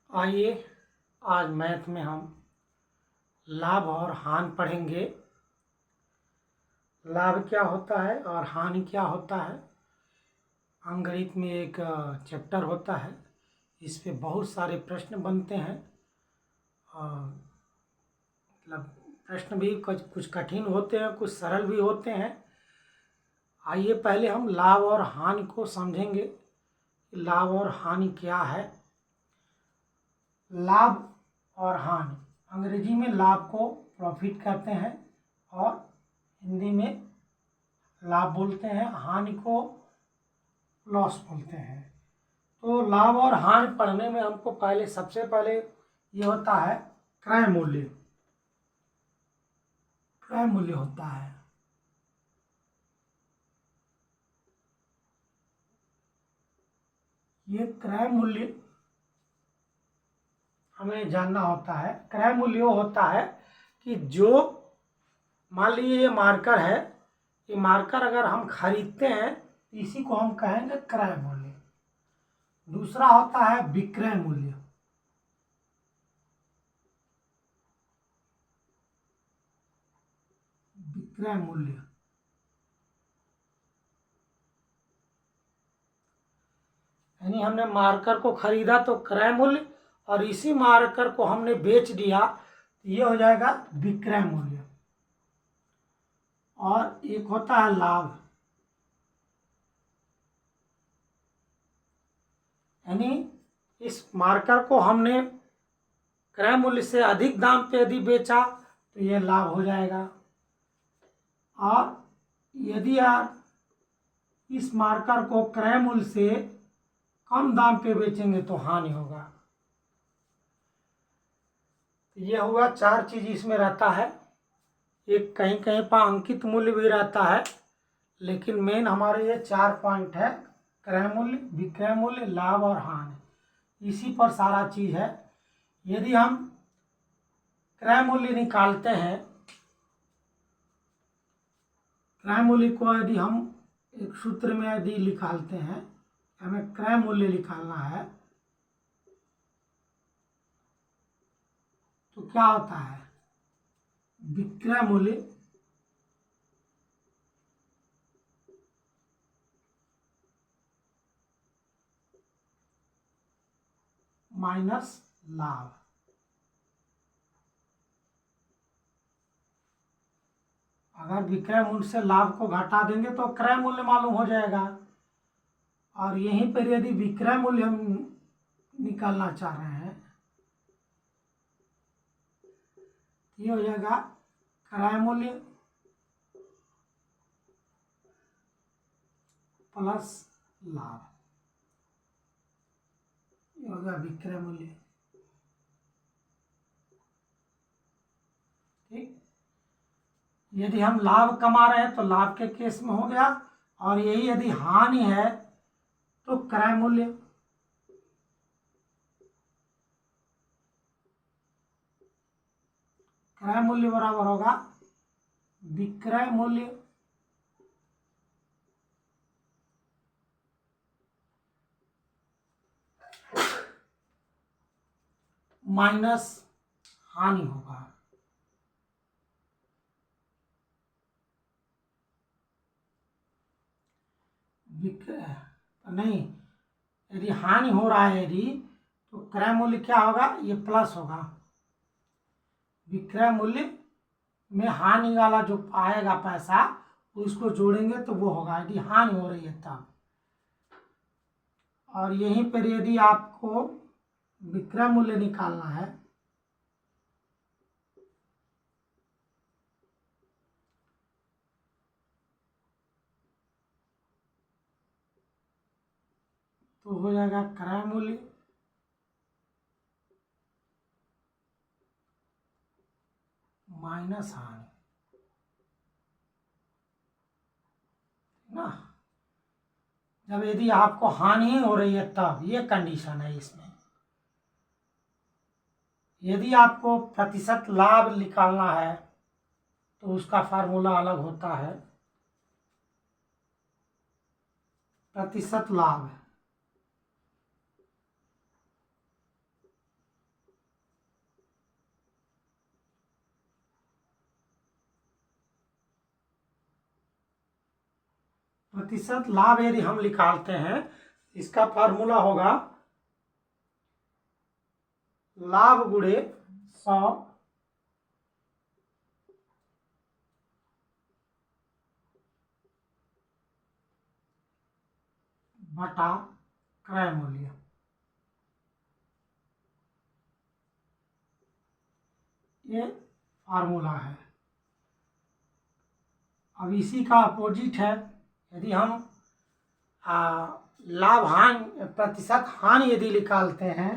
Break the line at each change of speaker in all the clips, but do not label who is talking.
आइए आज मैथ में हम लाभ और हानि पढ़ेंगे। लाभ क्या होता है और हानि क्या होता है। अंकगणित में एक चैप्टर होता है, इस पे बहुत सारे प्रश्न बनते हैं और मतलब प्रश्न भी कुछ कठिन होते हैं, कुछ सरल भी होते हैं। आइए पहले हम लाभ और हानि को समझेंगे। लाभ और हानि क्या है। लाभ और हानि, अंग्रेजी में लाभ को प्रॉफिट कहते हैं और हिंदी में लाभ बोलते हैं, हानि को लॉस बोलते हैं। तो लाभ और हानि पढ़ने में हमको सबसे पहले ये होता है क्रय मूल्य। क्रय मूल्य होता है, ये क्रय मूल्य हमें जानना होता है। क्रय मूल्य वो होता है कि जो मान लीजिए ये मार्कर है, ये मार्कर अगर हम खरीदते हैं इसी को हम कहेंगे क्रय मूल्य। दूसरा होता है विक्रय मूल्य। विक्रय मूल्य यानी हमने मार्कर को खरीदा तो क्रय मूल्य, और इसी मार्कर को हमने बेच दिया तो ये हो जाएगा विक्रय मूल्य। और एक होता है लाभ, यानी इस मार्कर को हमने क्रय मूल्य से अधिक दाम पे यदि बेचा तो ये लाभ हो जाएगा, और यदि आप इस मार्कर को क्रय मूल्य से कम दाम पे बेचेंगे तो हानि होगा। यह हुआ चार चीज इसमें रहता है। एक कहीं कहीं पर अंकित मूल्य भी रहता है, लेकिन मेन हमारे ये चार पॉइंट है, क्रय मूल्य, विक्रय मूल्य, लाभ और हानि। इसी पर सारा चीज है। यदि हम क्रय मूल्य निकालते हैं, क्रय मूल्य को यदि हम एक सूत्र में यदि निकालते हैं, हमें क्रय मूल्य निकालना है तो क्या होता है, विक्रय मूल्य माइनस लाभ। अगर विक्रय मूल्य से लाभ को घटा देंगे तो क्रय मूल्य मालूम हो जाएगा, और यहीं पर यदि विक्रय मूल्य हम निकालना चाह रहे हैं ये हो जाएगा क्रय मूल्य प्लस लाभ, ये हो गया विक्रय मूल्य। ठीक, यदि हम लाभ कमा रहे हैं तो लाभ के केस में हो गया, और यही यदि हानि है तो क्रय मूल्य। क्रय मूल्य बराबर होगा विक्रय मूल्य माइनस हानि होगा। नहीं, यदि हानि हो रहा है यदि, तो क्रय मूल्य क्या होगा, ये प्लस होगा। विक्रय मूल्य में हानि वाला जो आएगा पैसा उसको जोड़ेंगे तो वो होगा, यदि हानि हो रही है तब। और यहीं पर यदि आपको विक्रय मूल्य निकालना है तो हो जाएगा क्रय मूल्य माइनस हानि ना। जब यदि आपको हानि ही हो रही है तब ये कंडीशन है इसमें। यदि आपको प्रतिशत लाभ निकालना है तो उसका फार्मूला अलग होता है। प्रतिशत लाभ प्रतिशत लाभ यदि हम निकालते हैं, इसका फार्मूला होगा लाभ गुणे 100 बटा क्रय मूल्य। ये फार्मूला है। अब इसी का अपोजिट है, यदि हम लाभ हानि प्रतिशत हानि यदि निकालते हैं,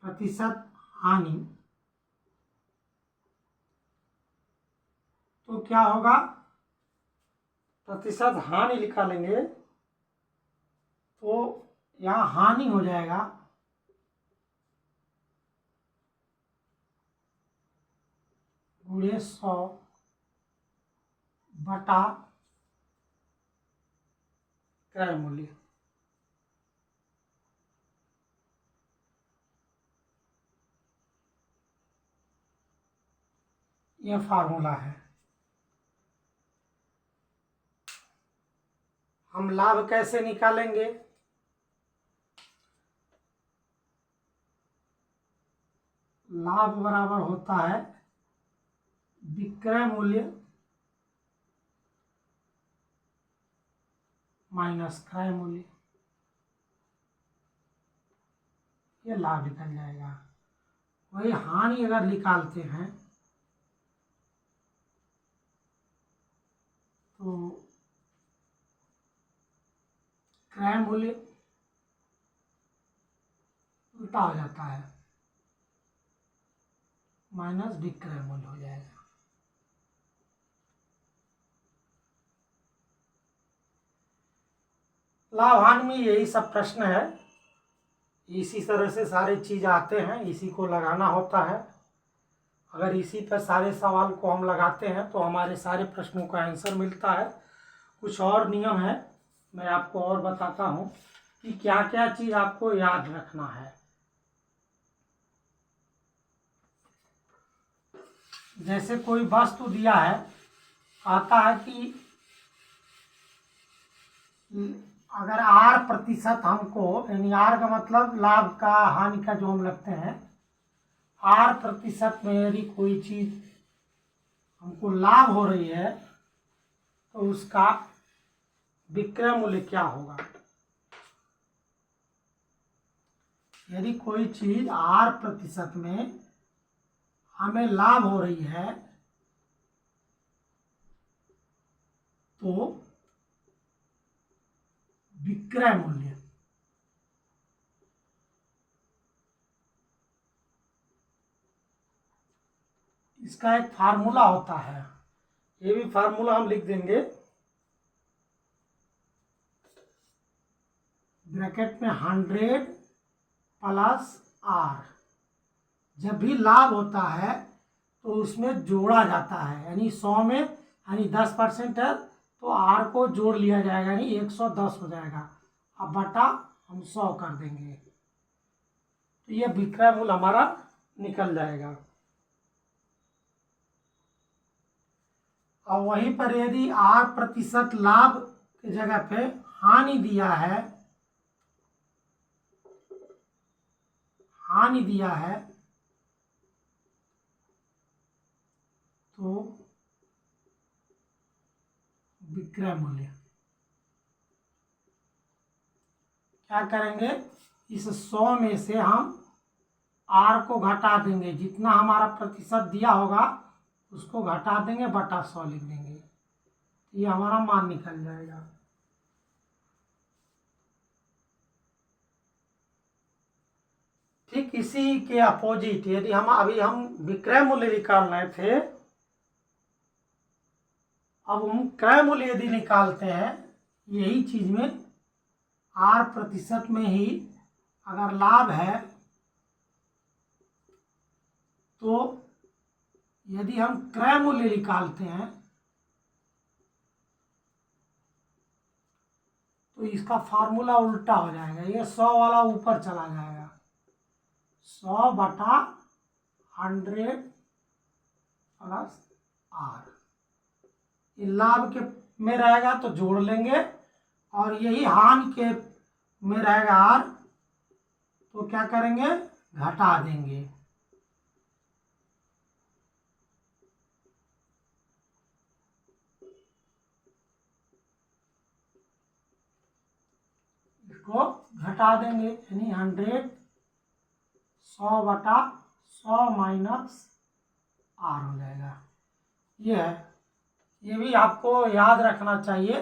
प्रतिशत हानि, तो क्या होगा, प्रतिशत हानि निकालेंगे तो यहाँ हानि हो जाएगा गुणे 100 बटा क्रय मूल्य। यह फार्मूला है। हम लाभ कैसे निकालेंगे, लाभ बराबर होता है विक्रय मूल्य माइनस क्रय मूल्य। ये लाभ निकल जाएगा। वही हानि अगर निकालते हैं तो क्रय मूल्य उल्टा हो जाता है, माइनस विक्रय मूल्य हो जाएगा। लाभ हानि में यही सब प्रश्न है। इसी तरह से सारे चीज आते हैं, इसी को लगाना होता है। अगर इसी पर सारे सवाल को हम लगाते हैं तो हमारे सारे प्रश्नों का आंसर मिलता है। कुछ और नियम है, मैं आपको और बताता हूँ कि क्या क्या चीज आपको याद रखना है। जैसे कोई वस्तु दिया है, कहता है कि अगर R% हमको, यानी R का मतलब लाभ का हानि का जो हम लगते हैं, R% में यदि कोई चीज हमको लाभ हो रही है तो उसका विक्रय मूल्य क्या होगा। यदि कोई चीज R% में हमें लाभ हो रही है तो विक्रय मूल्य, इसका एक फार्मूला होता है। ये भी फार्मूला हम लिख देंगे, ब्रैकेट में 100 प्लस R। जब भी लाभ होता है तो उसमें जोड़ा जाता है, यानी 100 में, यानी 10% है तो R को जोड़ लिया जाएगा, यानी 110 हो जाएगा। अब बटा हम 100 कर देंगे तो ये विक्रय मूल्य हमारा निकल जाएगा। और वहीं पर यदि R% लाभ की जगह पे हानि दिया है, हानि दिया है तो विक्रय मूल्य क्या करेंगे, इस 100 में से हम R को घटा देंगे, जितना हमारा प्रतिशत दिया होगा उसको घटा देंगे, बटा 100 लिख देंगे, ये हमारा मान निकल जाएगा। ठीक इसी के अपोजिट, यदि हम विक्रय मूल्य निकाल रहे थे, अब हम क्रय मूल्य यदि निकालते हैं, यही चीज में R% में ही अगर लाभ है तो यदि हम क्रय मूल्य निकालते हैं तो इसका फार्मूला उल्टा हो जाएगा, ये 100 वाला ऊपर चला जाएगा, 100 बटा 100 प्लस आर, ये लाभ के में रहेगा तो जोड़ लेंगे, और यही हानि के में रहेगा आर, तो क्या करेंगे, घटा देंगे। इसको घटा देंगे, यानी 100 100/100 माइनस आर हो जाएगा। ये है, ये भी आपको याद रखना चाहिए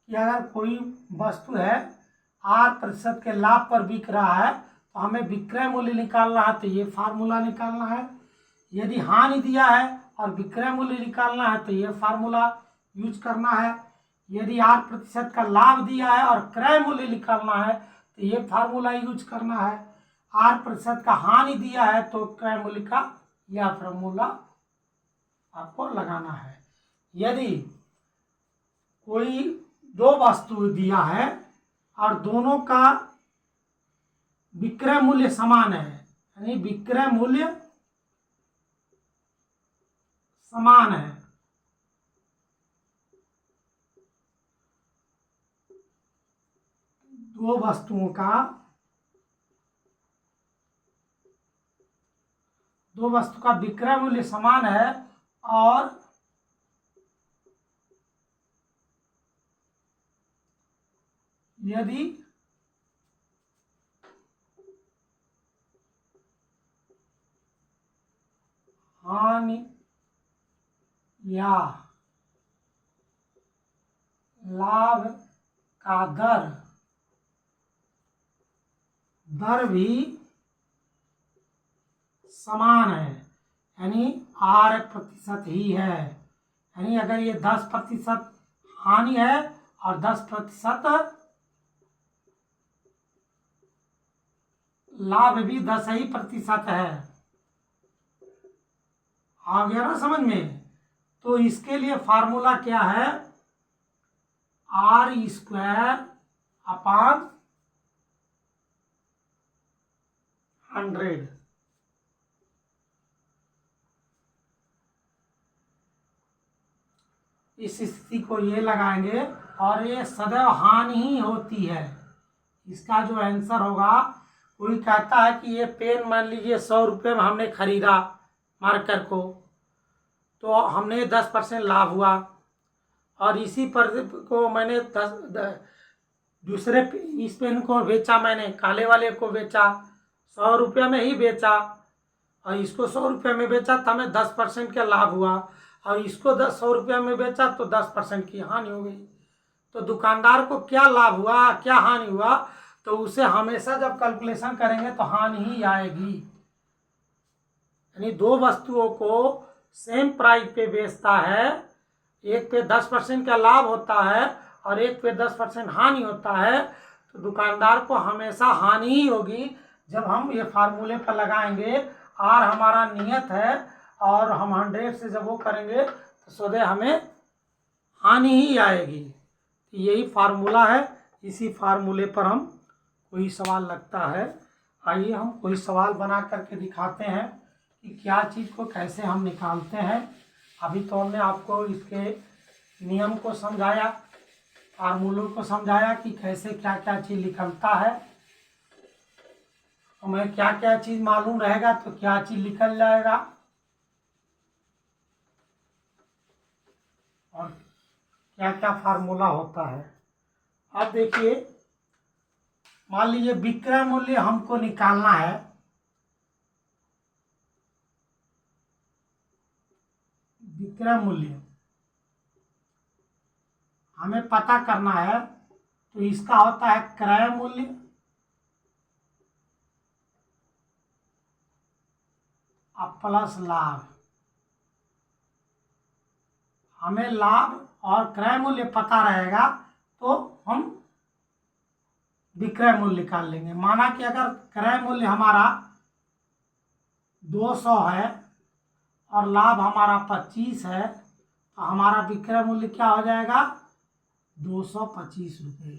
कि अगर कोई वस्तु है R% के लाभ पर बिक रहा है तो हमें विक्रय मूल्य निकालना है, तो ये फार्मूला निकालना है। यदि हानि दिया है और विक्रय मूल्य निकालना है तो ये फार्मूला यूज करना है। यदि R% का लाभ दिया है और क्रय मूल्य निकालना है तो ये फार्मूला यूज करना है। R% का हानि दिया है तो क्रय मूल्य का यह फार्मूला आपको लगाना है। यदि कोई दो वस्तु दिया है और दोनों का विक्रय मूल्य समान है, यानी विक्रय मूल्य समान है, दो वस्तु का विक्रय मूल्य समान है और यदि हानि या लाभ का दर भी समान है, यानी R% ही है, यानी अगर ये 10% हानि है और 10% लाभ भी 10% है, आ गया ना समझ में। तो इसके लिए फार्मूला क्या है, R²/100। इस स्थिति को ये लगाएंगे और ये सदैव हानि ही होती है। इसका जो आंसर होगा, कोई कहता है कि ये पेन मान लीजिए 100 रुपये में हमने खरीदा मार्कर को, तो हमने 10% लाभ हुआ, और इसी पर को मैंने दूसरे इस पेन को बेचा, मैंने काले वाले को बेचा 100 रुपये में ही बेचा, और इसको 100 रुपये में बेचा तो हमें 10% का लाभ हुआ, और इसको 100 रुपये में बेचा तो 10% की हानि हो गई। तो दुकानदार को क्या लाभ हुआ, क्या हानि हुआ, तो उसे हमेशा जब कैलकुलेशन करेंगे तो हानि ही आएगी। यानी दो वस्तुओं को सेम प्राइस पे बेचता है, एक पे 10% का लाभ होता है और एक पे 10% हानि होता है, तो दुकानदार को हमेशा हानि ही होगी। जब हम ये फार्मूले पर लगाएंगे, आर हमारा नियत है और हम 100 से जब वो करेंगे तो सोदे हमें हानि ही आएगी। यही फार्मूला है, इसी फार्मूले पर हम कोई सवाल लगता है। आइए हम कोई सवाल बना करके दिखाते हैं कि क्या चीज़ को कैसे हम निकालते हैं। अभी तो हमने आपको इसके नियम को समझाया, फार्मूलों को समझाया कि कैसे क्या क्या चीज़ निकलता है। हमें क्या क्या चीज़ मालूम रहेगा तो क्या चीज़ निकल जाएगा, और क्या क्या फार्मूला होता है। अब देखिए, मान लीजिए विक्रय मूल्य हमको निकालना है, विक्रय मूल्य हमें पता करना है, तो इसका होता है क्रय मूल्य प्लस लाभ। हमें लाभ और क्रय मूल्य पता रहेगा तो हम विक्रय मूल्य निकाल लेंगे। माना कि अगर क्रय मूल्य हमारा 200 है और लाभ हमारा 25 है, तो हमारा विक्रय मूल्य क्या हो जाएगा, 225 रुपये।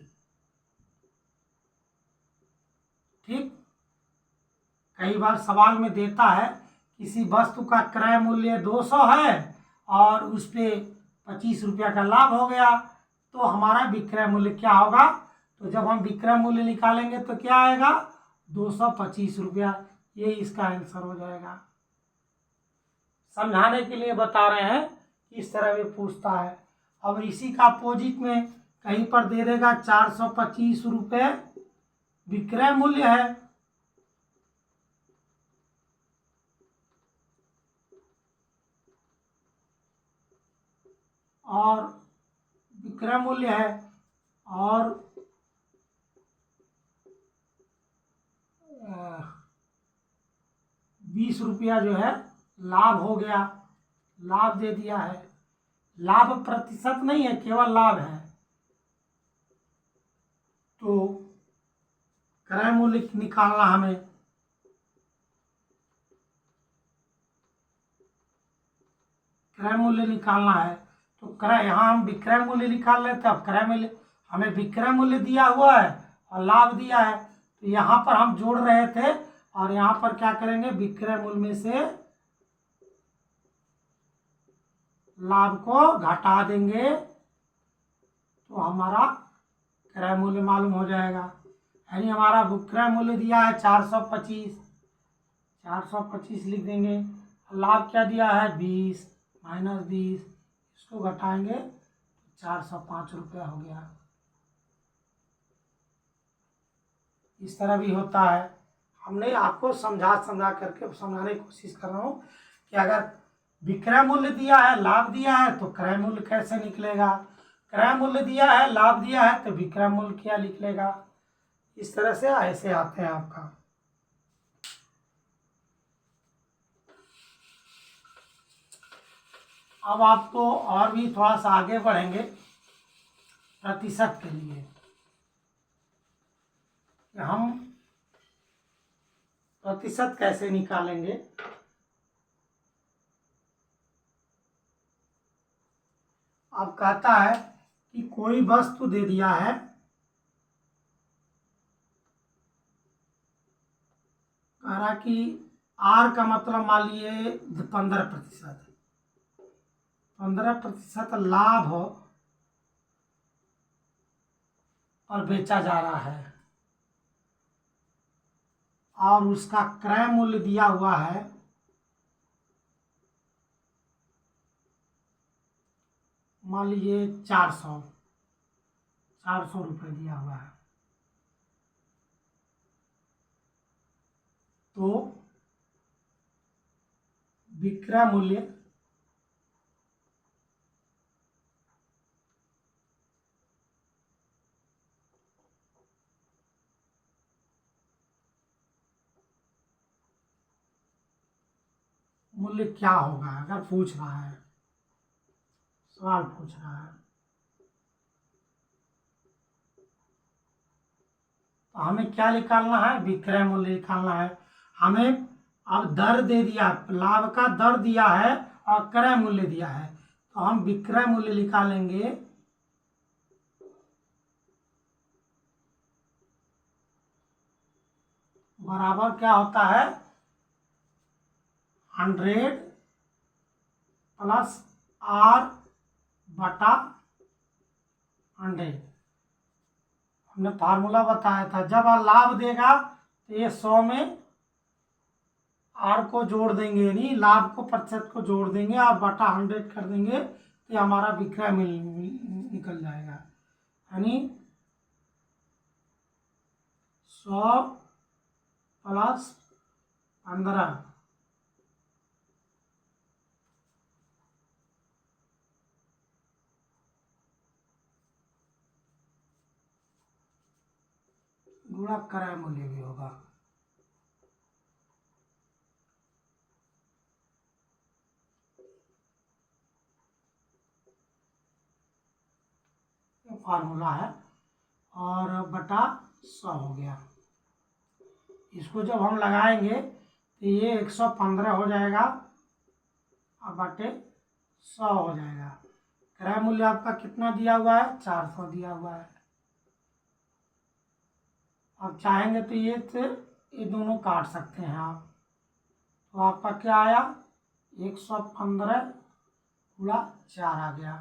ठीक, कई बार सवाल में देता है किसी वस्तु का क्रय मूल्य 200 है और उस पर 25 रुपया का लाभ हो गया, तो हमारा विक्रय मूल्य क्या होगा? तो जब हम विक्रय मूल्य निकालेंगे तो क्या आएगा? 225 रुपया। ये इसका आंसर हो जाएगा। समझाने के लिए बता रहे हैं, इस तरह भी पूछता है। अब इसी का अपोजिट में कहीं पर दे देगा 425 रुपये विक्रय मूल्य है, और विक्रय मूल्य है और 20 रुपया जो है लाभ हो गया, लाभ दे दिया है। लाभ प्रतिशत नहीं है, केवल लाभ है। तो क्रय मूल्य निकालना हमें, क्रय मूल्य निकालना है। तो क्रय, यहाँ हम विक्रय मूल्य निकाल रहे थे, अब क्रय मूल्य, हमें विक्रय मूल्य दिया हुआ है और लाभ दिया है, तो यहाँ पर हम जोड़ रहे थे और यहाँ पर क्या करेंगे? विक्रय मूल्य में से लाभ को घटा देंगे तो हमारा क्रय मूल्य मालूम हो जाएगा। यानी हमारा विक्रय मूल्य दिया है 425, 425 लिख देंगे। लाभ क्या दिया है? 20 माइनस 20, इसको घटाएंगे तो 405 रुपया हो गया। इस तरह भी होता है। हमने आपको समझा करके समझाने की कोशिश कर रहा हूँ कि अगर विक्रय मूल्य दिया है, लाभ दिया है, तो क्रय मूल्य कैसे निकलेगा? क्रय मूल्य दिया है, लाभ दिया है, तो विक्रय मूल्य क्या निकलेगा? इस तरह से ऐसे आते हैं आपका। अब आपको और भी थोड़ा सा आगे बढ़ेंगे प्रतिशत के लिए। हम प्रतिशत कैसे निकालेंगे? अब कहता है कि कोई वस्तु दे दिया है, कह रहा कि आर का मतलब मान लिए 15%, 15% लाभ हो और बेचा जा रहा है, और उसका क्रय मूल्य दिया हुआ है मान लीजिए 400 रुपये दिया हुआ है। तो विक्रय मूल्य मूल्य क्या होगा? अगर पूछ रहा है, सवाल पूछ रहा है, तो हमें क्या निकालना है? विक्रय मूल्य निकालना है। हमें अब दर दे दिया, लाभ का दर दिया है और क्रय मूल्य दिया है, तो हम विक्रय मूल्य निकालेंगे। बराबर क्या होता है? 100 प्लस आर बटा 100। हमने फार्मूला बताया था, जब लाभ देगा तो ये 100 में आर को जोड़ देंगे, यानी लाभ को प्रतिशत को जोड़ देंगे और बटा 100 कर देंगे, तो हमारा विक्रय निकल जाएगा। यानी 100 प्लस 15 गुणा क्रय मूल्य भी होगा। ये फार्मूला है, और बटा 100 हो गया। इसको जब हम लगाएंगे तो ये 115 हो जाएगा और बटे 100 हो जाएगा। क्रय मूल्य आपका कितना दिया हुआ है? 400 दिया हुआ है। अब चाहेंगे तो ये दोनों काट सकते हैं आप, तो आपका क्या आया, 115 गुणा 4 आ गया।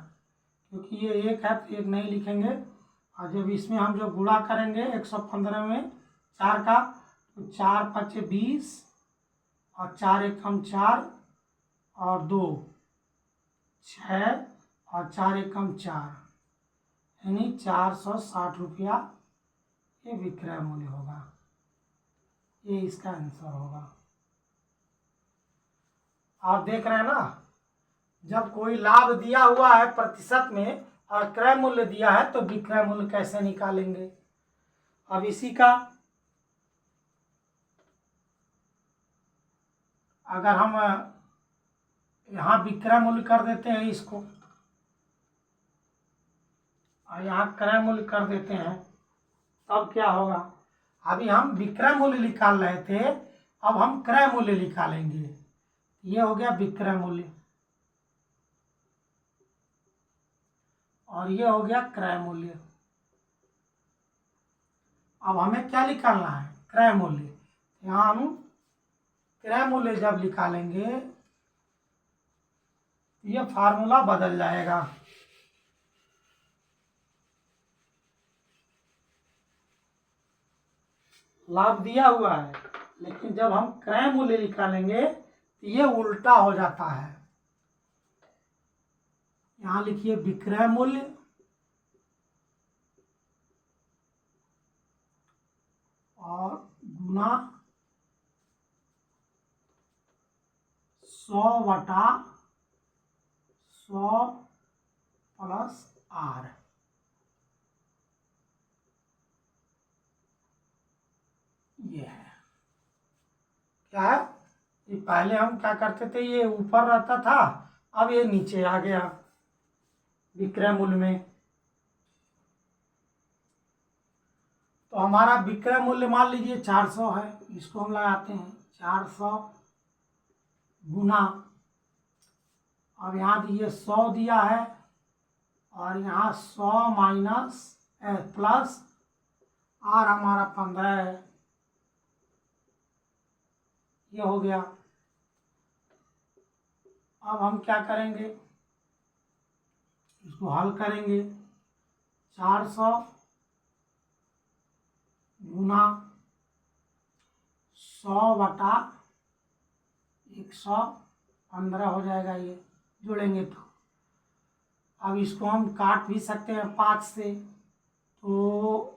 क्योंकि ये 1 है तो 1 नहीं लिखेंगे, और जब इसमें हम जो गुणा करेंगे 115 में 4 का, तो 4 पचे 20 और 4 एकम 4 और 2 6 और 4 एकम 4, यानी 460 रुपया ये विक्रय मूल्य होगा। ये इसका आंसर होगा। आप देख रहे हैं ना, जब कोई लाभ दिया हुआ है प्रतिशत में और क्रय मूल्य दिया है तो विक्रय मूल्य कैसे निकालेंगे। अब इसी का अगर हम यहाँ विक्रय मूल्य कर देते हैं इसको, और यहाँ क्रय मूल्य कर देते हैं, तब क्या होगा। अभी हम विक्रय मूल्य निकाल रहे थे, अब हम क्रय मूल्य निकालेंगे। ये हो गया विक्रय मूल्य और ये हो गया क्रय मूल्य। अब हमें क्या निकालना है, क्रय मूल्य। यहाँ हम क्रय मूल्य जब निकालेंगे ये फार्मूला बदल जाएगा। लाभ दिया हुआ है, लेकिन जब हम क्रय मूल्य निकालेंगे तो ये उल्टा हो जाता है। यहाँ लिखिए विक्रय मूल्य और गुना 100/100 प्लस R। ये है क्या है, ये पहले हम क्या करते थे, ये ऊपर रहता था, अब ये नीचे आ गया विक्रय मूल्य में। तो हमारा विक्रय मूल्य मान लीजिए 400 है, इसको हम लगाते हैं 400 गुना, अब यहाँ दिए 100 दिया है और यहाँ 100 माइनस प्लस R हमारा 15 है, ये हो गया। अब हम क्या करेंगे, इसको हल करेंगे। 400 गुना 100/115 हो जाएगा, ये जोड़ेंगे तो। अब इसको हम काट भी सकते हैं 5 से, तो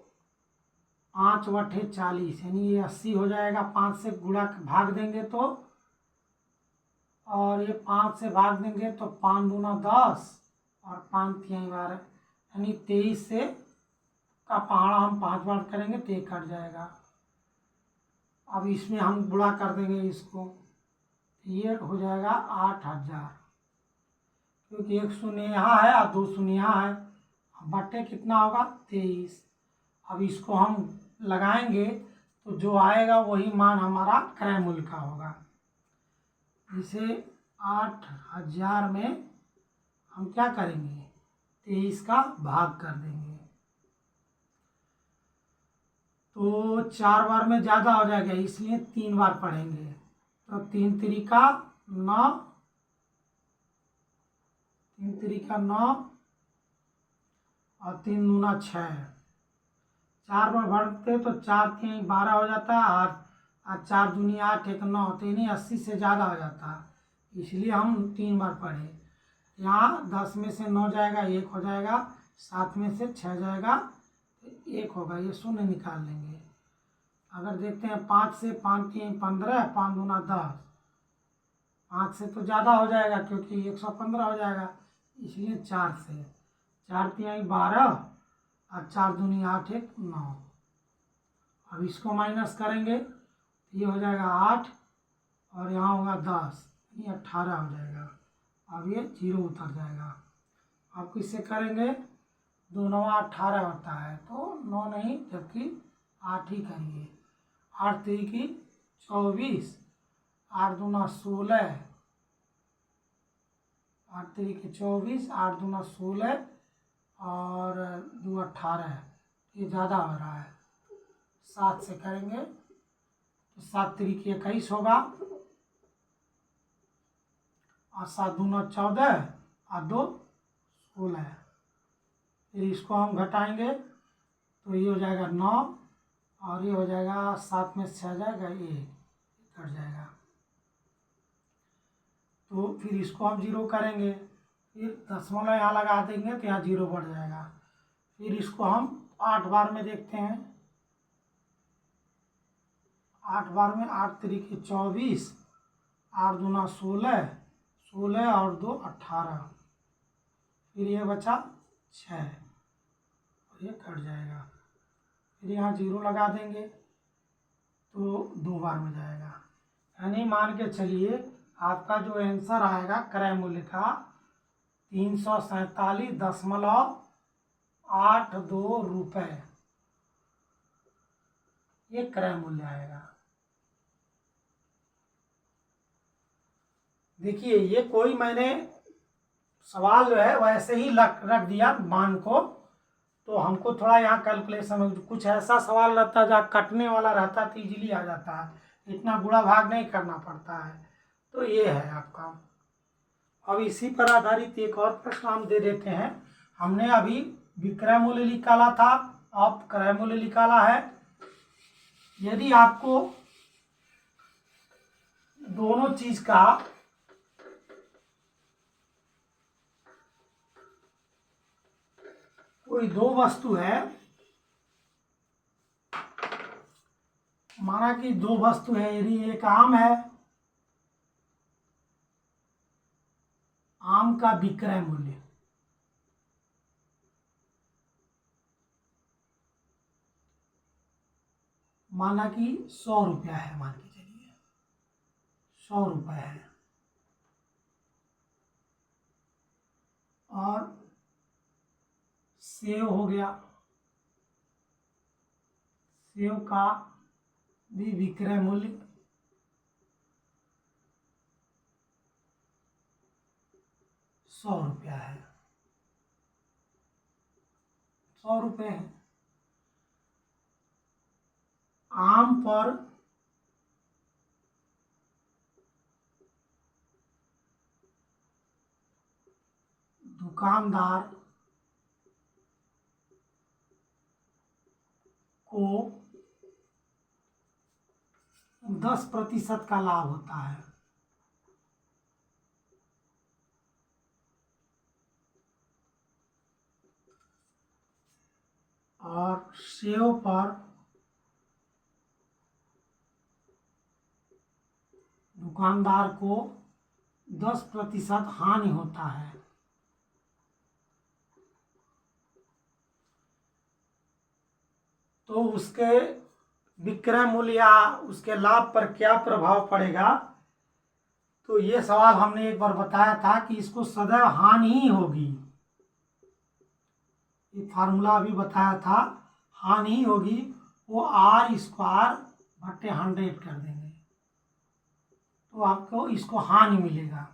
5/40 यानी ये 80 हो जाएगा। 5 से गुणा भाग देंगे तो, और ये 5 से भाग देंगे तो 5 दूना 10 और 5 तिहाई 12, यानी 23 से का पहाड़ा हम 5 बार करेंगे तो 1 कट जाएगा। अब इसमें हम गुणा कर देंगे इसको, ये हो जाएगा 8000, क्योंकि 1 शून्य यहाँ है और 2 शून्य यहाँ है, बटे कितना होगा 23। अब इसको हम लगाएंगे तो जो आएगा वही मान हमारा क्रय मूल्य का होगा। इसे 8000 में हम क्या करेंगे, 23 का भाग कर देंगे, तो 4 बार में ज़्यादा हो जाएगा, इसलिए 3 बार पढ़ेंगे। तो 3 तिरिका 9, 3 तिरिका 9 और 3 दूना 6, 4 बार भरते तो 4 तिहाई 12 हो जाता है, और 4 दूनी 8 1 9, तो यानी 80 से ज़्यादा हो जाता है, इसलिए हम 3 बार पढ़े। यहाँ 10 में से 9 जाएगा 1 हो जाएगा, 7 में से 6 जाएगा तो 1 होगा, ये शून्य निकाल लेंगे। अगर देखते हैं 5 से 5 तिहाई 15, 5 दूना 10, 5 से तो ज़्यादा हो जाएगा क्योंकि 115 हो जाएगा, इसलिए 4 से, 4 तिहाई 12 और 4 दूनी 8 1 9। अब इसको माइनस करेंगे तो ये हो जाएगा 8 और यहाँ होगा 10, ये 18 हो जाएगा। अब ये 0 उतर जाएगा। अब किससे करेंगे, 2 9 18 होता है, तो 9 नहीं जबकि 8 ही करिए। 8 तिरिकी 24, 8 दूना 16, 8 तिरिकी 24, 8 दूना 16 और 2 18, ये ज़्यादा हो रहा है। 7 से करेंगे तो 7 तिरिकी 21 होगा, और 7 दूना 14 और 2 16। फिर इसको हम घटाएंगे तो ये हो जाएगा 9 और ये हो जाएगा 7 में से 6 जाएगा, ये कट जाएगा। तो फिर इसको हम 0 करेंगे, फिर दशमलव यहाँ लगा देंगे तो यहाँ 0 बढ़ जाएगा। फिर इसको हम 8 बार में देखते हैं। 8 बार में 8 तरीके 24, 8 दूना 16, 16 और 2 18, फिर ये बचा 6 और ये कट जाएगा। फिर यहाँ 0 लगा देंगे तो 2 बार में जाएगा। यानी मान के चलिए आपका जो आंसर आएगा क्रय मूल्य का 347.82 रुपये, ये क्रय मूल्य आएगा। देखिए ये कोई मैंने सवाल जो है वैसे ही रख दिया मान को, तो हमको थोड़ा यहाँ कैलकुलेशन में कुछ ऐसा सवाल रहता है जहाँ कटने वाला रहता है तो इजीली आ जाता है, इतना गुणा भाग नहीं करना पड़ता है। तो ये है आपका। अब इसी पर आधारित एक और प्रश्न हम दे देते हैं। हमने अभी विक्रय मूल्य निकाला था, अब क्रय मूल्य निकाला है। यदि आपको दोनों चीज का कोई दो वस्तु है, माना कि दो वस्तु है, यदि एक आम है, आम का विक्रय मूल्य माना कि 100 रुपया है, मान के चलिए 100 रुपये है, और सेव हो गया, सेव का भी विक्रय मूल्य 100 रुपया है, 100 रुपये है। आम पर दुकानदार को 10% का लाभ होता है, और सेव पर दुकानदार को 10% हानि होता है। तो उसके विक्रय मूल्य या उसके लाभ पर क्या प्रभाव पड़ेगा? तो ये सवाल हमने एक बार बताया था कि इसको सदैव हानि ही होगी, ये फार्मूला भी बताया था, हानि ही होगी। वो R²/100 कर देंगे तो आपको इसको हानि मिलेगा।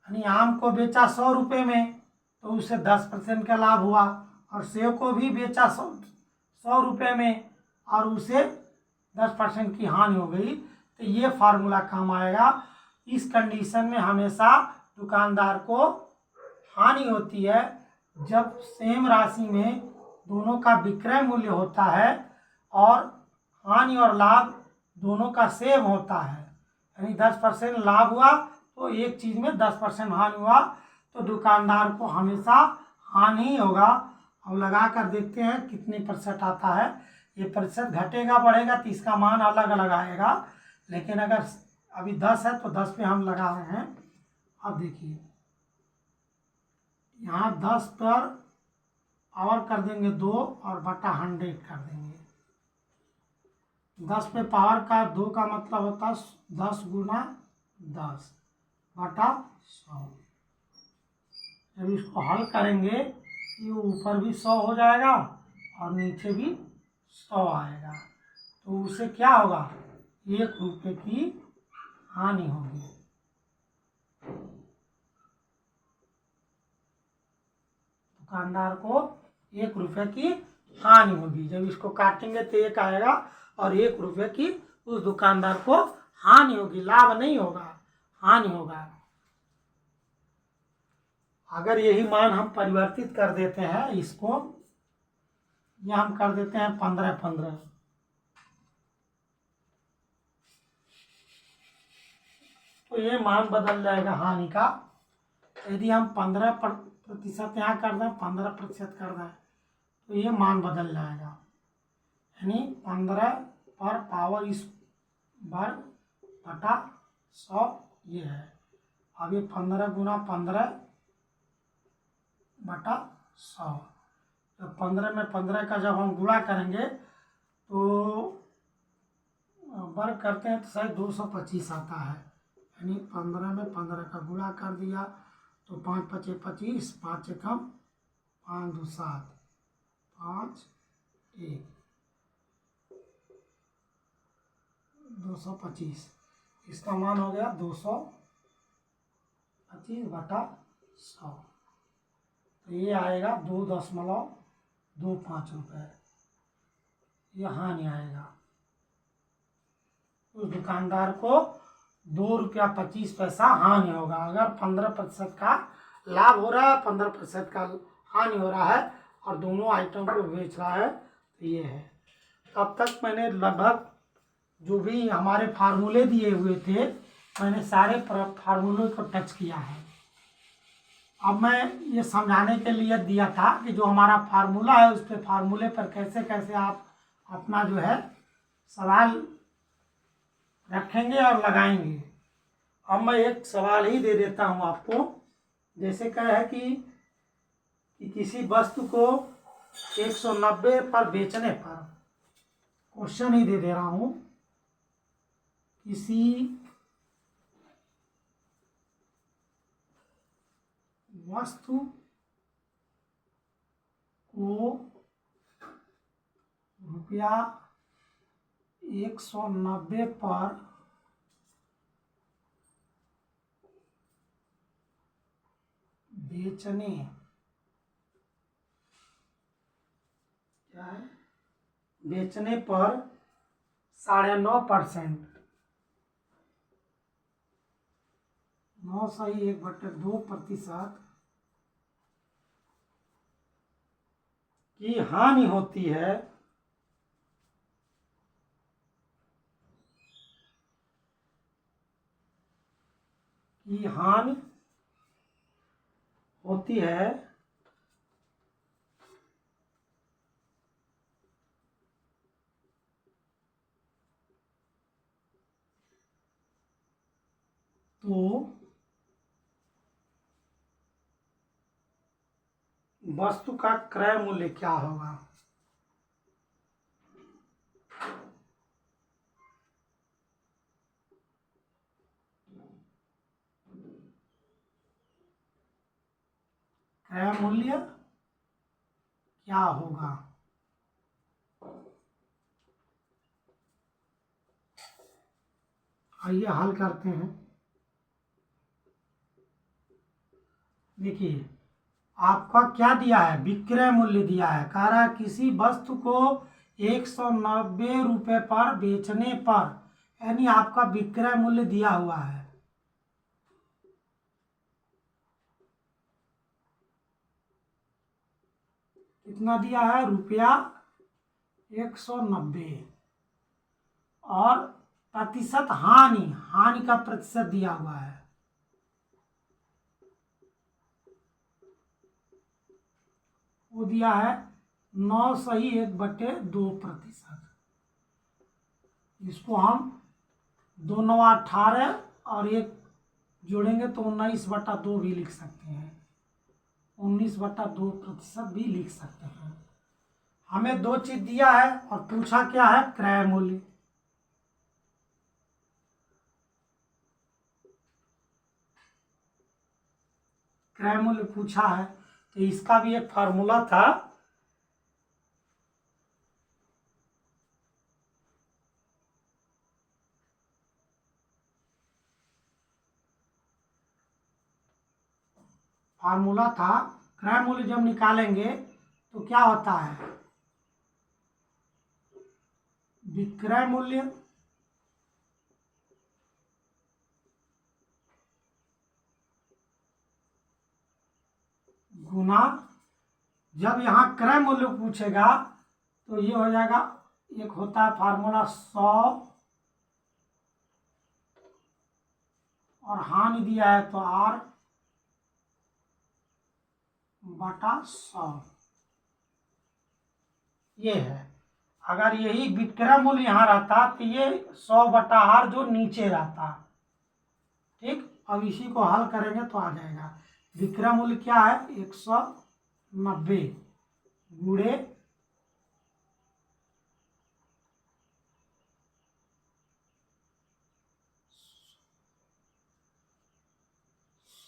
यानी आम को बेचा 100 रुपये में तो उसे 10% का लाभ हुआ, और सेव को भी बेचा 100 रुपये में और उसे 10% की हानि हो गई। तो ये फार्मूला काम आएगा। इस कंडीशन में हमेशा दुकानदार को हानि होती है जब सेम राशि में दोनों का विक्रय मूल्य होता है और हानि और लाभ दोनों का सेम होता है। यानी 10% लाभ हुआ तो एक चीज़ में 10% हानि हुआ, तो दुकानदार को हमेशा हानि ही होगा। अब लगा कर देखते हैं कितने % आता है। ये प्रतिशत घटेगा बढ़ेगा तो इसका मान अलग अलग आएगा, लेकिन अगर अभी 10 है तो 10 पे हम लगा रहे हैं। अब देखिए यहाँ 10 पर पावर कर देंगे 2 और बटा 100 कर देंगे। 10 पे पावर का 2 का मतलब होता है 10 गुना 10 बटा 100। जब इसको हल करेंगे ये ऊपर भी 100 हो जाएगा और नीचे भी 100 आएगा, तो उससे क्या होगा? 1 रुपये की हानि होगी। दुकानदार को 1 रुपये की हानि होगी। जब इसको काटेंगे तो 1 आएगा और 1 रुपये की उस दुकानदार को हानि होगी, लाभ नहीं होगा, हानि होगा। अगर यही मान हम परिवर्तित कर देते हैं इसको, ये हम कर देते हैं 15, तो ये मान बदल जाएगा हानि का। यदि हम 15% यहाँ कर दें, 15% कर दें, तो ये मान बदल जाएगा, यानी 15 पर पावर इस वर्ग बटा 100 ये है। अब ये 15 गुना 15 बटा 100, तो 15 में 15 का जब हम गुणा करेंगे तो वर्ग करते हैं तो शायद 225 आता है, यानी 15 में 15 का गुणा कर दिया तो 5 पचे 25, 5 एकम 5 दो 7, 5 1, 225, इसका मान हो गया 225 बटा 100, तो ये आएगा 2.25 रुपये, ये हानि आएगा। उस दुकानदार को 2.25 रुपया हानि होगा। अगर 15% का लाभ हो रहा है, 15% का हानि हो रहा है और दोनों आइटम को बेच रहा है, तो ये है। अब तक मैंने लगभग जो भी हमारे फार्मूले दिए हुए थे, मैंने सारे फार्मूले को टच किया है। अब मैं ये समझाने के लिए दिया था कि जो हमारा फार्मूला है उस पर फार्मूले पर कैसे कैसे आप अपना जो है सवाल रखेंगे और लगाएंगे। अब मैं एक सवाल ही दे देता हूँ आपको। जैसे कह है कि किसी वस्तु को 190 पर बेचने पर, क्वेश्चन ही दे रहा हूँ, किसी वस्तु को रुपया 190 पर बेचने, क्या है, बेचने पर 9.5%, 9.1/2% की हानि होती है, की हानि होती है, तो वस्तु का क्रय मूल्य क्या होगा। क्रय मूल्य क्या होगा। आइए हल करते हैं। देखिए आपका क्या दिया है, विक्रय मूल्य दिया है। कह रहा है किसी वस्तु को 190 रुपये पर बेचने पर, यानी आपका विक्रय मूल्य दिया हुआ है। कितना दिया है, रुपया 190, और प्रतिशत हानि, हानि का प्रतिशत दिया हुआ है, वो दिया है 9.1/2%। इसको हम 2 9 18 और 1 जोड़ेंगे तो 19/2 भी लिख सकते हैं, 19/2% भी लिख सकते हैं। हमें दो चीज दिया है और पूछा क्या है, क्रय मूल्य। क्रय मूल्य पूछा है, तो इसका भी एक फार्मूला था। फार्मूला था, क्रय मूल्य जब निकालेंगे तो क्या होता है, विक्रय मूल्य गुना, जब यहाँ क्रय मूल्य पूछेगा तो ये हो जाएगा, एक होता है फार्मूला 100 और हानि दिया है तो R बटा 100, ये है। अगर यही विक्रय मूल्य यहाँ रहता तो ये 100 बटा R जो नीचे रहता। ठीक, अब इसी को हल करेंगे तो आ जाएगा। विक्रय मूल्य क्या है, 190 गुणे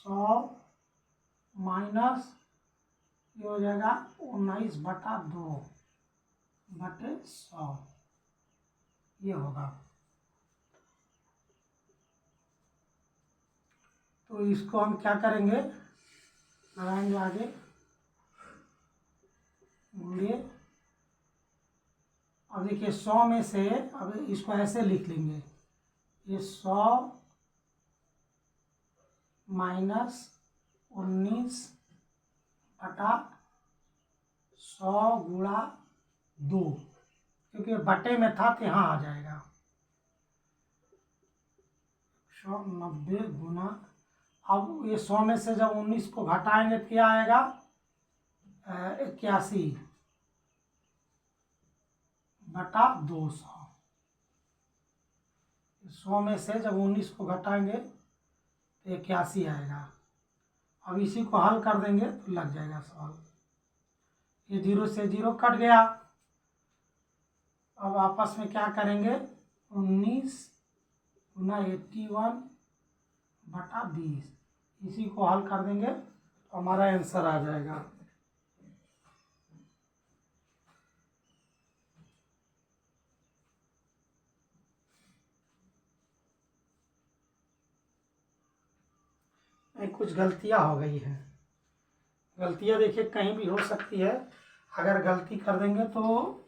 100 माइनस ये हो जाएगा 19/2 बटे 100, ये होगा। तो इसको हम क्या करेंगे, लगाएंगे आगे गुणे, अब देखिए 100 में से, अब इसको ऐसे लिख लेंगे, ये 100 माइनस 19/100 गुणा 2, क्योंकि बटे में था तो यहाँ आ जाएगा 190 गुना, अब ये 100 में से जब 19 को घटाएंगे तो क्या आएगा, 81/200। 100 में से जब 19 को घटाएंगे तो 81 आएगा। अब इसी को हल कर देंगे तो लग जाएगा सवाल। ये 0 से 0 कट गया। अब आपस में क्या करेंगे, 19 गुना 81/20, इसी को हल कर देंगे तो हमारा आंसर आ जाएगा। कुछ गलतियां हो गई हैं, गलतियां देखिए कहीं भी हो सकती है, अगर गलती कर देंगे तो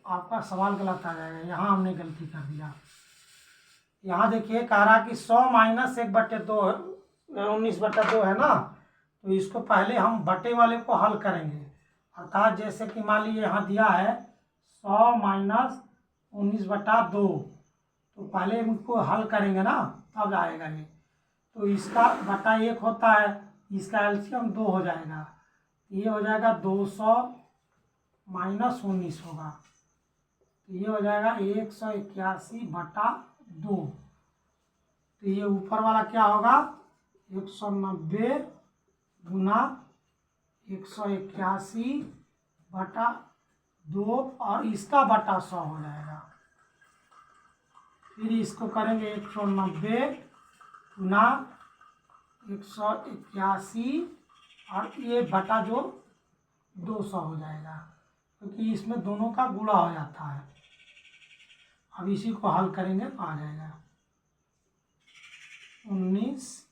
आपका सवाल गलत आ जाएगा। यहाँ हमने गलती कर दिया, यहाँ देखिए कह रहा कि 100 माइनस 1/2 19/2 है ना, तो इसको पहले हम बटे वाले को हल करेंगे। अर्थात जैसे कि मान लीजिए यहाँ दिया है 100 माइनस 19/2, तो पहले इनको हल करेंगे ना तब आएगा ये। तो इसका बटा 1 होता है, इसका एलसीएम 2 हो जाएगा, ये हो जाएगा 200 माइनस 19 होगा, तो ये हो जाएगा 181/2। तो ये ऊपर वाला क्या होगा, 190 गुना 181/2 और इसका बटा 100 हो जाएगा। फिर इसको करेंगे 190 गुना 181 और ये बटा जो 200 हो जाएगा, क्योंकि इसमें दोनों का गुणा हो जाता है। अब इसी को हल करेंगे तो आ जाएगा 19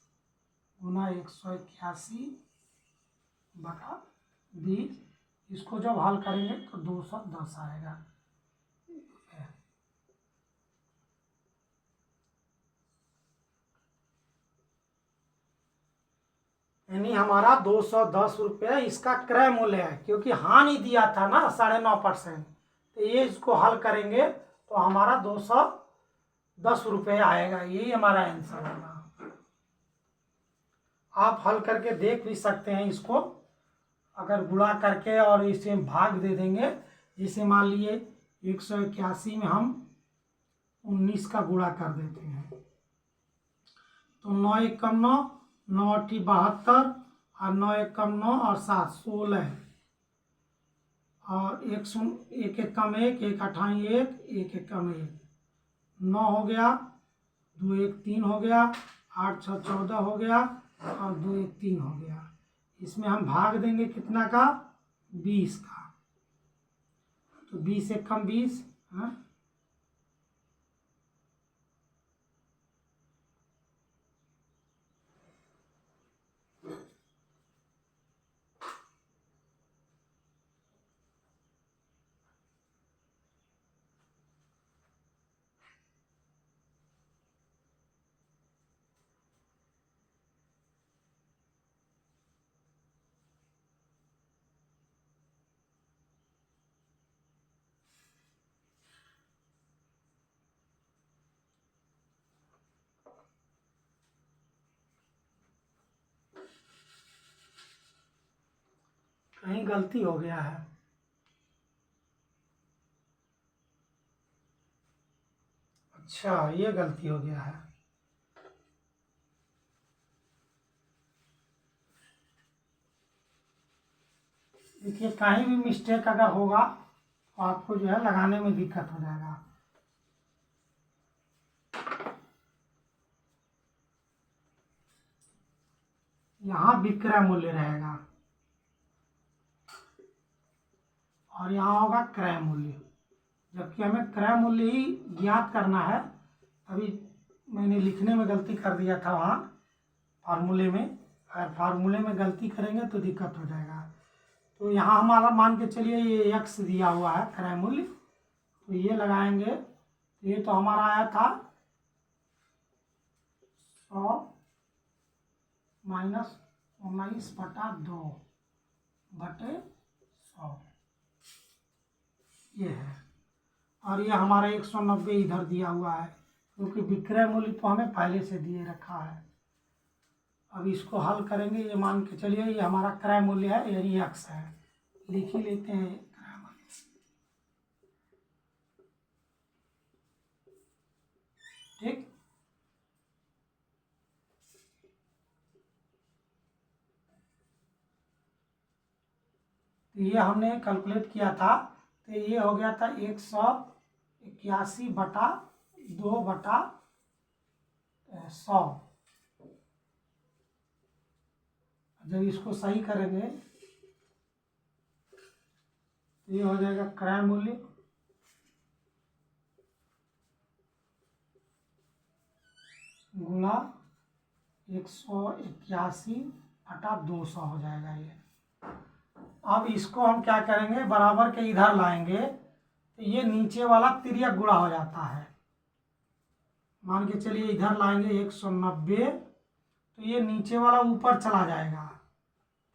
गुना 181/20, इसको जब हल करेंगे तो 210 आएगा। यानी हमारा 210 रुपये इसका क्रय मूल्य है, क्योंकि हानि दिया था ना 9.5%, तो ये इसको हल करेंगे तो हमारा 210 रुपये आएगा, यही हमारा आंसर होगा। आप हल करके देख भी सकते हैं इसको, अगर गुणा करके और इसे भाग दे देंगे, जैसे मान लिए 181 में हम 19 का गुणा कर देते हैं तो 9 एकम 9, 9 अठी 72 और 9 एकम 9 और 7 16 और 1 एकम 1, 1 अठाई 1, 1 एकम 1, 9 हो गया, 2 1 3 हो गया, 8 6 14 हो गया और 2 1 3 हो गया। इसमें हम भाग देंगे कितना का, 20 का, तो 20 एकम 20, हाँ कहीं गलती हो गया है। अच्छा, ये गलती हो गया है। देखिए, कहीं भी मिस्टेक अगर होगा तो आपको जो है लगाने में दिक्कत हो जाएगा। यहाँ विक्रय मूल्य रहेगा और यहाँ होगा क्रय मूल्य, जबकि हमें क्रय मूल्य ही ज्ञात करना है। अभी मैंने लिखने में गलती कर दिया था वहाँ फार्मूले में। अगर फार्मूले में गलती करेंगे तो दिक्कत हो जाएगा। तो यहाँ हमारा मान के चलिए ये x दिया हुआ है क्रय मूल्य, तो ये लगाएंगे। ये तो हमारा आया था 100 माइनस 19/2/100, ये है। और ये हमारा 190 इधर दिया हुआ है, क्योंकि विक्रय मूल्य तो हमें पहले से दिए रखा है। अब इसको हल करेंगे। ये मान के चलिए ये हमारा क्रय मूल्य है, यानी x है। लिख ही लेते हैं क्रय मूल्य। ठीक, तो ये हमने कैलकुलेट किया था, तो ये हो गया था 181/2/100। जब इसको सही करेंगे तो ये हो जाएगा क्रय मूल्य गुणा 181/200 हो जाएगा ये। अब इसको हम क्या करेंगे, बराबर के इधर लाएंगे तो ये नीचे वाला तिर्यक गुणा हो जाता है। मान के चलिए इधर लाएंगे 190, तो ये नीचे वाला ऊपर चला जाएगा,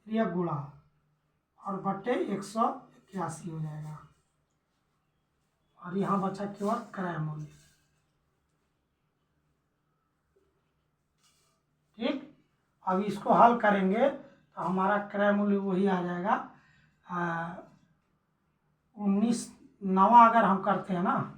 तिर्यक गुणा, और बटे 181 हो जाएगा। और यहाँ बचा केवल क्रय मूल्य। ठीक, अब इसको हल करेंगे तो हमारा क्रय मूल्य वही आ जाएगा 19/9 अगर हम करते हैं ना,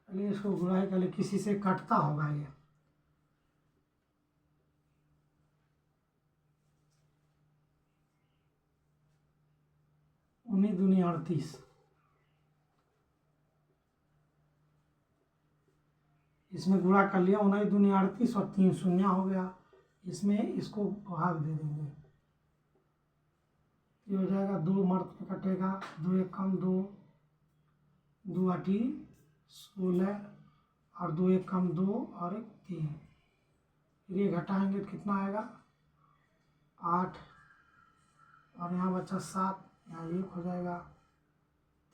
चलिए इसको गुणाई कर ले, किसी से कटता होगा ये। उन्नीस दूनी 38, इसमें गुणा कर लिया, 19 दूनी 38 और 3 शून्य हो गया। इसमें इसको भाग दे देंगे, ये हो जाएगा 2 मर्द में कटेगा, 2 एक कम 2, 2 8 16, और 2 एक कम 2 और 1 3। फिर ये घटाएंगे तो कितना आएगा 8, और यहाँ बचा 7, यहाँ 1 हो जाएगा,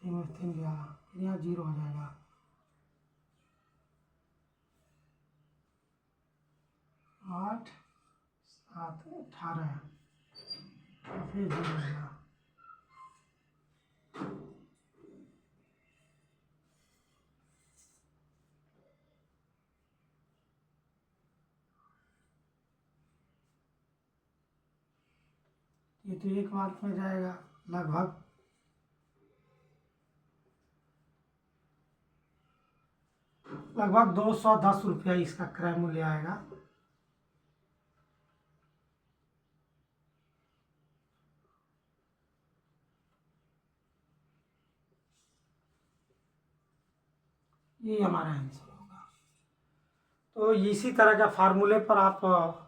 3 में 3 गया, फिर यहाँ 0 हो जाएगा। 8 7 18, फिर 0 हो गया। ये तो 1 मार्क में जाएगा लगभग 210 रुपया इसका क्रय मूल्य आएगा। ये हमारा आंसर होगा। तो इसी तरह का फार्मूले पर आप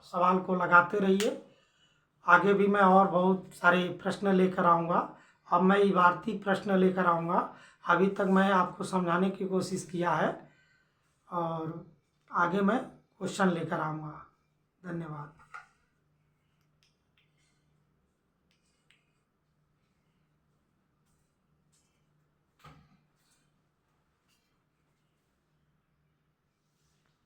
सवाल को लगाते रहिए। आगे भी मैं और बहुत सारे प्रश्न लेकर आऊँगा। अब मैं इबारती प्रश्न लेकर आऊँगा। अभी तक मैं आपको समझाने की कोशिश किया है और आगे मैं क्वेश्चन लेकर आऊँगा। धन्यवाद।